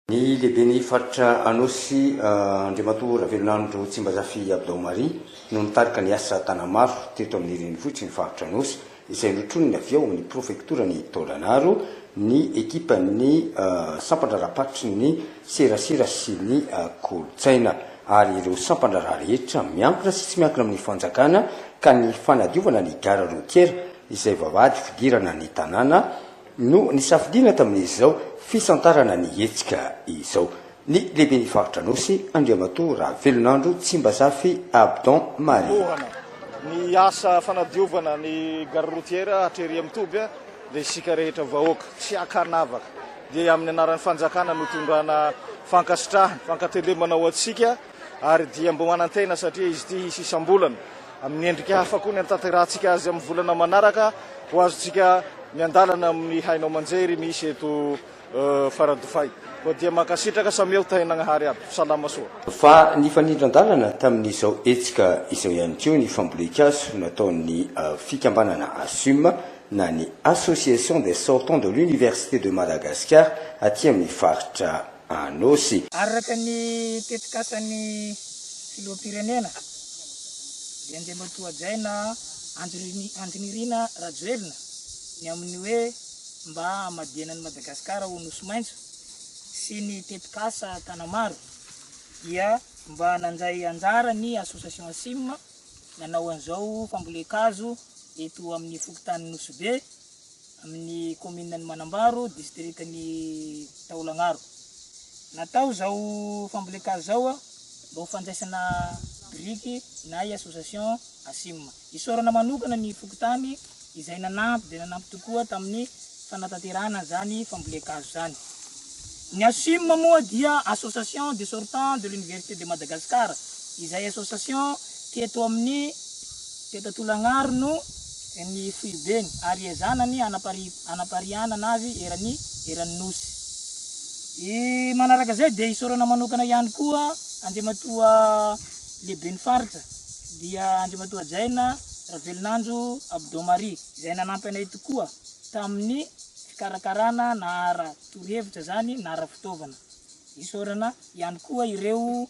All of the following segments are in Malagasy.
Ny lehibe ny faritra Anosy Andriamatoa Ravelonandro Tsimbazafy Abdomary no nitarika ny asa tanamaro teto amin'ny renivohitra ny faritra Anosy izay notrony ny avy ao amin'ny prefektora ny Taolagnaro ny ekipan'ny sampandrarapatry ny serasera sy ny kolotsaina ary ireo sampandrara rehetra miankina sy tsy miankina amin'ny fanjakana ka ny fanadiovana ny gara routière izay vavahady fidirana ny tanàna no nisafidiana tamin'izao fisantarana ny hetsika izao. Ny lehibe ny faritra Anosy Andriamatoa Ravelonandro Tsimbazafy Abdomary. Ny asa fanadiovana ny gara routière atrery amin'ny Toby dia isika rehetra vahoaka tsy akanavaka dia amin'ny anaran'ny fanjakana no tondrana fankasitrahana fankatelemana ho antsika ary dia mbo manantena satria izy ity isam-bolana amin'ny endrika hafa koa ny tanterantsika azy amin'ny volana manaraka ho azontsika miandalana amin'ny hainao manjery misy eto Faradofay dia makasitraka samy eo tahenagnahary aby salama soa. Fa ny fanindran-dalana tamin'izao hetsika izao ihany koa ny fambolekazo nataon'ny fikambanana ASUM na ny Association des sortants de l'Université de Madagascar aty amin'ny faritra Anosy. Araka ny tetikasan'ny filoham-pirenena dia Andriamatoa Jaina Andrinirina Rajoelina ny amin'ny hoe mba amadianan'ny Madagasikara ho nosy maintso sy ny tetikasa tanamaro dia mba nanjay anjara ny association ASIM nanao an'izao fambolekazo eto amin'ny fokontany Nosy-be amin'ny commune ny Manambaro districtny Taolagnaro. Natao zao fambolekazo zao mba ho fanjaisana briky na association ASIM. Isorana manokana ny fokontany izay nanampy dia nanampy tokoa tamin'ny fanatanterahana zany fambolekazo zany. Ny ASIM moa dia Association des sortants de l'Université de Madagascar. Izay association teto amin'ny teto Taolagnaro no ny foibeny ary ezanany anapariana anazy eran'ny Nosy. I manaraka zay dia isorana manokana ihany koa Andriamatoa lehiben'ny faritra dia Andriamatoa Jaina Ravelonandro Abdomary izay nanampy anay tokoa tamin'ny fikarakarana nahara torohevitra zany nahara fitaovana. Isorana ihany koa ireo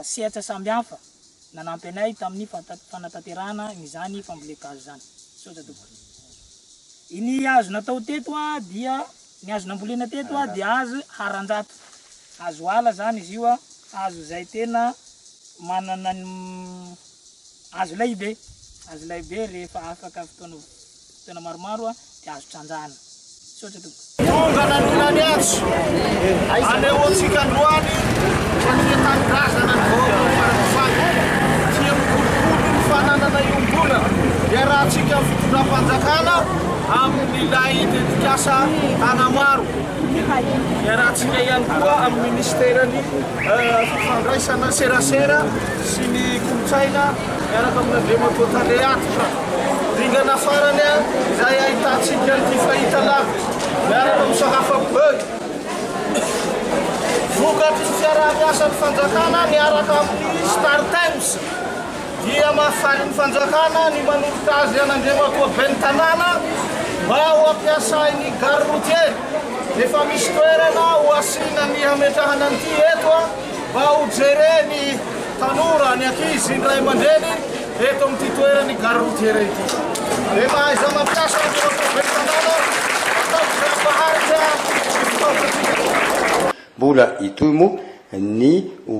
sehatra sambihafa nanampy anay tamin'ny fanatanterahana izany fambolekazo zany. Sotra tokoa. Ny hazo natao teto dia ny hazo nambolena teto dia hazo haranjato. Hazo ala zany izy io hazo zay tena manana hazo lehibe. Hazo lehibe rehefa afaka fotoana maromaro dia azo tranjana. Sotra tokoa. Tonga nanonany azo anehoantsika androany satria tanindrazana ny Faradofay tia mikolokolo ny fananana iombona dia raha antsika fitondram-panjakana amin'ny ilay tetikasa tanamaro dia raha antsika ihany koa amin'ny ministerany fandraisana serasera sy ny kolotsaina miaraka amin'ny Andriamatoa Tandreaty dingana farany izay ahitantsika ny fahita lavitra miaraka misagafa beuh vokatry ny fiaraha-miasan'ny fanjakana miaraka amin'ny Star Times dia mahafaly ny fanjakana ny manolotra azy an'Andriamatoa ben'ny tanàna mba ho ampiasainy gara routière efa misy toerana ho asiana ny hametrahana an'ity eto mba ho jereny tanora ny ankizy ny ray aman-dreny eto amin'ity toerany gara routière ity. Dia mahaiza mampiasa Andriamatoa ben'ny tanàna mbola itoy moa ny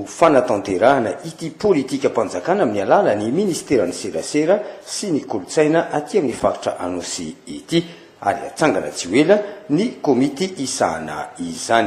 fanatanterahana ity politika mpanjakana amin'ny alalan'ny ministeran'ny serasera sy ny kolotsaina aty amin'ny faritra Anosy ity ary atsangana tsy ho ela ny komity isahana izany.